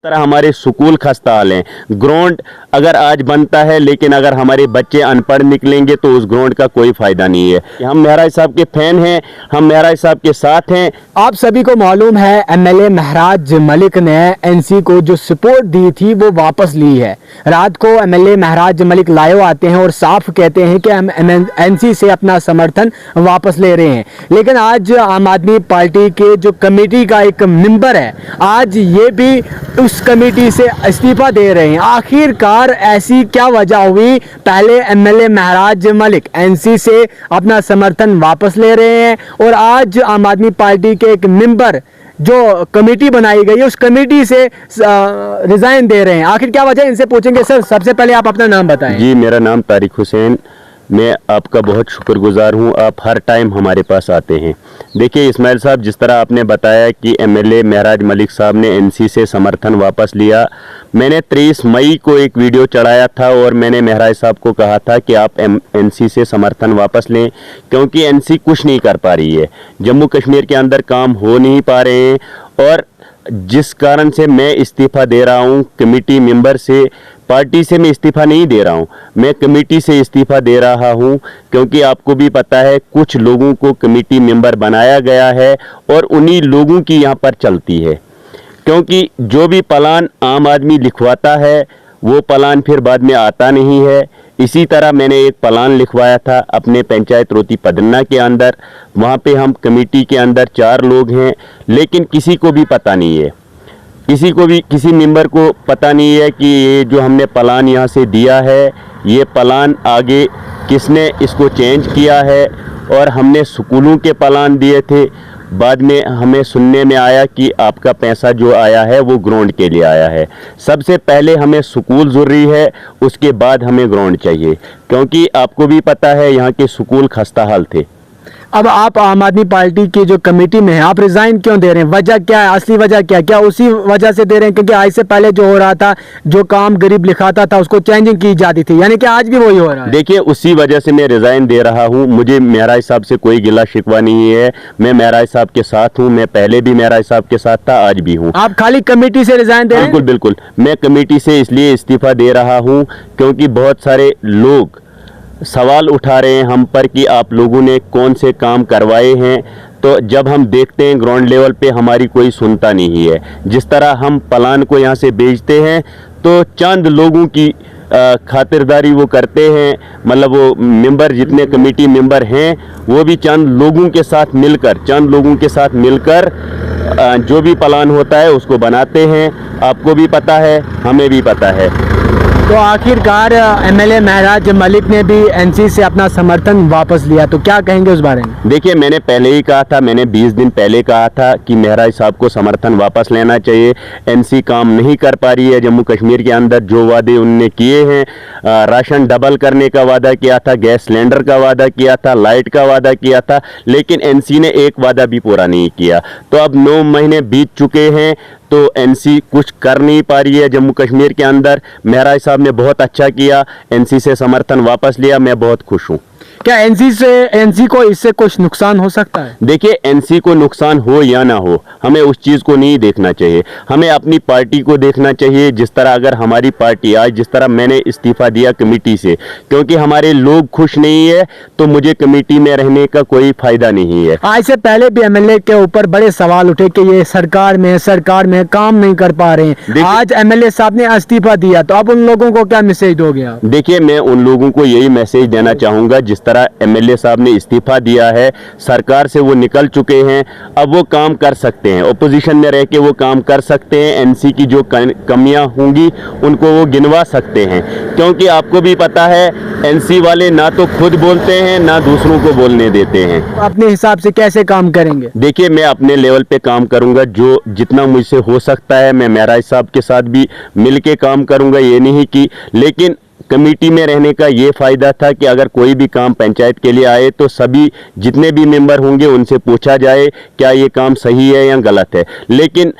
तरह हमारे स्कूल खस्ता हाल हैं। ग्राउंड अगर आज बनता है लेकिन अगर हमारे बच्चे अनपढ़ निकलेंगे तो उस ग्राउंड का कोई फायदा नहीं है। हम महराज साहब के फैन हैं, हम महराज साहब के साथ हैं। आप सभी को मालूम है एमएलए महराज मलिक ने एनसी को जो सपोर्ट दी थी वो वापस ली है। रात को एमएलए महराज मलिक लाइव आते हैं और साफ कहते हैं कि हम एनसी से अपना समर्थन वापस ले रहे हैं। लेकिन आज आम आदमी पार्टी के जो कमेटी का एक मेंबर है, आज ये भी उस कमेटी से इस्तीफा दे रहे हैं। आखिरकार ऐसी क्या वजह हुई? पहले एमएलए महराज मलिक एनसी से अपना समर्थन वापस ले रहे हैं और आज आम आदमी पार्टी के एक मेंबर जो कमेटी बनाई गई है उस कमेटी से रिजाइन दे रहे हैं। आखिर क्या वजह, इनसे पूछेंगे। सर, सबसे पहले आप अपना नाम बताएं। जी, मेरा नाम तारिक हुसैन। मैं आपका बहुत शुक्रगुजार हूं, आप हर टाइम हमारे पास आते हैं। देखिए इस्माइल साहब, जिस तरह आपने बताया कि एमएलए महराज मलिक साहब ने एनसी से समर्थन वापस लिया, मैंने 23 मई को एक वीडियो चढ़ाया था और मैंने महराज साहब को कहा था कि आप एनसी से समर्थन वापस लें, क्योंकि एनसी कुछ नहीं कर पा रही है। जम्मू कश्मीर के अंदर काम हो नहीं पा रहे हैं और जिस कारण से मैं इस्तीफ़ा दे रहा हूं कमेटी मेंबर से, पार्टी से मैं इस्तीफ़ा नहीं दे रहा हूं, मैं कमेटी से इस्तीफ़ा दे रहा हूं, क्योंकि आपको भी पता है कुछ लोगों को कमेटी मेंबर बनाया गया है और उन्हीं लोगों की यहां पर चलती है। क्योंकि जो भी प्लान आम आदमी लिखवाता है वो प्लान फिर बाद में आता नहीं है। इसी तरह मैंने एक प्लान लिखवाया था अपने पंचायत रोती पदन्ना के अंदर, वहाँ पे हम कमेटी के अंदर 4 लोग हैं, लेकिन किसी को भी पता नहीं है, किसी मेंबर को पता नहीं है कि ये जो हमने प्लान यहाँ से दिया है, ये प्लान आगे किसने इसको चेंज किया है। और हमने स्कूलों के प्लान दिए थे, बाद में हमें सुनने में आया कि आपका पैसा जो आया है वो ग्राउंड के लिए आया है। सबसे पहले हमें स्कूल ज़रूरी है, उसके बाद हमें ग्राउंड चाहिए, क्योंकि आपको भी पता है यहाँ के स्कूल खस्ता हाल थे। अब आप आम आदमी पार्टी की जो कमेटी में हैं, आप रिजाइन क्यों दे रहे हैं? वजह क्या है? असली वजह क्या उसी वजह से दे रहे हैं क्योंकि आज से पहले जो हो रहा था, जो काम गरीब लिखाता था उसको चेंजिंग की जाती थी, यानी कि आज भी वही हो रहा है? देखिए, उसी वजह से मैं रिजाइन दे रहा हूँ। मुझे महराज साहब से कोई गिला शिकवा नहीं है, मैं महराज साहब के साथ हूँ। मैं पहले भी महराज साहब के साथ था, आज भी हूँ। आप खाली कमेटी से रिजाइन दे रहे हैं? बिल्कुल बिल्कुल, मैं कमेटी से इसलिए इस्तीफा दे रहा हूँ क्योंकि बहुत सारे लोग सवाल उठा रहे हैं हम पर कि आप लोगों ने कौन से काम करवाए हैं। तो जब हम देखते हैं ग्राउंड लेवल पे हमारी कोई सुनता नहीं है। जिस तरह हम प्लान को यहाँ से भेजते हैं तो चंद लोगों की खातिरदारी वो करते हैं, मतलब वो मेंबर जितने कमेटी मेंबर हैं वो भी चंद लोगों के साथ मिलकर जो भी प्लान होता है उसको बनाते हैं। आपको भी पता है, हमें भी पता है। तो आखिरकार एमएलए महराज मलिक ने भी एनसी से अपना समर्थन वापस लिया, तो क्या कहेंगे उस बारे में? देखिए, मैंने पहले ही कहा था, मैंने 20 दिन पहले कहा था कि महराज साहब को समर्थन वापस लेना चाहिए। एनसी काम नहीं कर पा रही है जम्मू कश्मीर के अंदर। जो वादे उनने किए हैं, राशन डबल करने का वादा किया था, गैस सिलेंडर का वादा किया था, लाइट का वादा किया था, लेकिन एनसी ने एक वादा भी पूरा नहीं किया। तो अब 9 महीने बीत चुके हैं तो एनसी कुछ कर नहीं पा रही है जम्मू कश्मीर के अंदर। महराज साहब ने बहुत अच्छा किया, एनसी से समर्थन वापस लिया, मैं बहुत खुश हूँ। क्या एनसी को इससे कुछ नुकसान हो सकता है? देखिए, एनसी को नुकसान हो या ना हो, हमें उस चीज़ को नहीं देखना चाहिए, हमें अपनी पार्टी को देखना चाहिए। जिस तरह अगर हमारी पार्टी आज, जिस तरह मैंने इस्तीफा दिया कमेटी से, क्योंकि हमारे लोग खुश नहीं है तो मुझे कमेटी में रहने का कोई फायदा नहीं है। आज से पहले भी एमएलए के ऊपर बड़े सवाल उठे कि ये सरकार में काम नहीं कर पा रहे हैं। आज एमएलए साहब ने इस्तीफा दिया, तो अब उन लोगों को क्या मैसेज दोगे आप? देखिए, मैं उन लोगों को यही मैसेज देना चाहूँगा, जिस तरह एमएलए साहब ने इस्तीफा दिया है, सरकार से वो निकल चुके हैं, अब वो काम कर सकते हैं, ओपोजिशन में रह के वो काम कर सकते हैं। एनसी की जो कमियां होंगी उनको वो गिनवा सकते हैं, क्योंकि आपको भी पता है एनसी वाले ना तो खुद बोलते हैं ना दूसरों को बोलने देते हैं। अपने हिसाब से कैसे काम करेंगे? देखिए, मैं अपने लेवल पे काम करूंगा, जो जितना मुझसे हो सकता है। मैं महराज साहब के साथ भी मिल के काम करूंगा, ये नहीं कि, लेकिन कमेटी में रहने का ये फ़ायदा था कि अगर कोई भी काम पंचायत के लिए आए तो सभी जितने भी मेंबर होंगे उनसे पूछा जाए क्या ये काम सही है या गलत है। लेकिन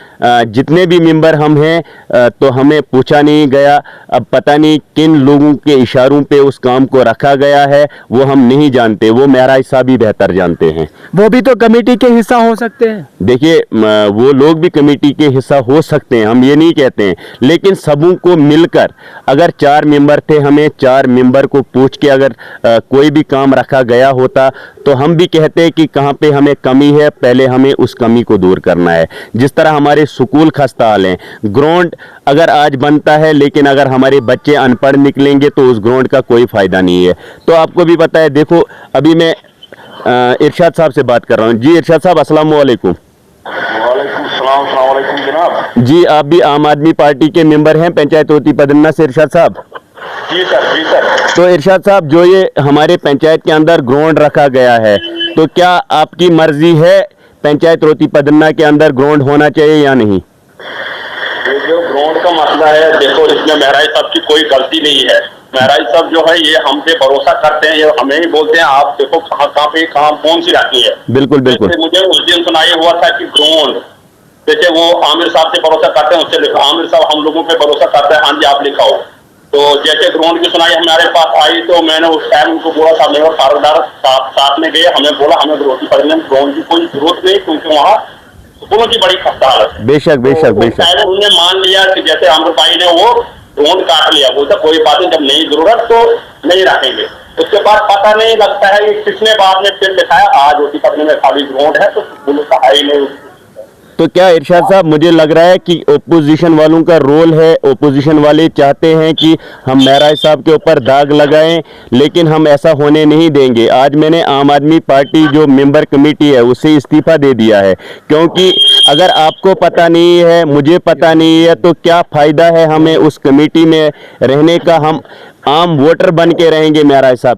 जितने भी मेंबर हम हैं तो हमें पूछा नहीं गया। अब पता नहीं किन लोगों के इशारों पे उस काम को रखा गया है, वो हम नहीं जानते, वो महराज साहब ही बेहतर जानते हैं। वो भी तो कमेटी के हिस्सा हो सकते हैं। देखिए वो लोग भी कमेटी के हिस्सा हो सकते हैं, हम ये नहीं कहते हैं, लेकिन सबों को मिलकर अगर 4 मेंबर थे, हमें 4 मेंबर को पूछ के अगर कोई भी काम रखा गया होता तो हम भी कहते हैं कि कहाँ पे हमें कमी है, पहले हमें उस कमी को दूर करना है। जिस तरह हमारे स्कूल खस्ता हाल हैं, ग्राउंड अगर आज बनता है लेकिन अगर हमारे बच्चे अनपढ़ निकलेंगे तो उस ग्राउंड का कोई फ़ायदा नहीं है। तो आपको भी पता है, देखो अभी मैं इरशाद साहब से बात कर रहा हूँ। जी इरशाद साहब, अस्सलाम वालेकुम। वालेकुम सलाम, अस्सलाम वालेकुम जनाब। जी आप भी आम आदमी पार्टी के मेंबर हैं पंचायत रोटी पदन्ना से इरशाद साहब? जी सर, जी सर। तो इरशाद साहब, जो ये हमारे पंचायत के अंदर ग्राउंड रखा गया है, तो क्या आपकी मर्जी है पंचायत रोटी पदन्ना के अंदर ग्राउंड होना चाहिए या नहीं? ये जो ग्राउंड का मसला है, देखो इसमें महराज साहब की कोई गलती नहीं है। महराज साहब जो है ये हम पे भरोसा करते हैं, ये हमें ही बोलते हैं आप देखो कहाँ कहाँ पे काम कौन सी रहती है। बिल्कुल बिल्कुल। जैसे मुझे उस दिन सुनाई हुआ था कि ग्राउंड, जैसे वो आमिर साहब से भरोसा करते हैं, उससे लिखा, आमिर साहब हम लोगों पे भरोसा करते हैं, हाँ जी आप लिखाओ। तो जैसे ग्राउंड की सुनाई हमारे पास आई तो मैंने उस टाइम उनको बोला था, मेरे फारदार साथ में गए, हमें बोला हमें रोटी पड़ने में ग्राउंड की कोई जरूरत नहीं, क्योंकि वहाँ स्कूलों की बड़ी खस्ता हालत है। बेशक बेशक बेशक। तो उन्होंने मान लिया कि जैसे आमिर भाई ने वो ग्राउंड काट लिया, बोलता कोई बात नहीं, जब नहीं जरूरत तो नहीं रखेंगे। उसके बाद पता नहीं लगता है कि किसने बाद में फिर दिखाया आज रोटी पड़ने में खाली ग्राउंड है, तो स्कूलों का है ही नहीं। तो क्या इरशाद साहब, मुझे लग रहा है कि ओपोजिशन वालों का रोल है, ओपोजिशन वाले चाहते हैं कि हम महराज साहब के ऊपर दाग लगाएं, लेकिन हम ऐसा होने नहीं देंगे। आज मैंने आम आदमी पार्टी जो मेंबर कमेटी है उससे इस्तीफा दे दिया है, क्योंकि अगर आपको पता नहीं है, मुझे पता नहीं है, तो क्या फ़ायदा है हमें उस कमेटी में रहने का। हम आम वोटर बन के रहेंगे महराज साहब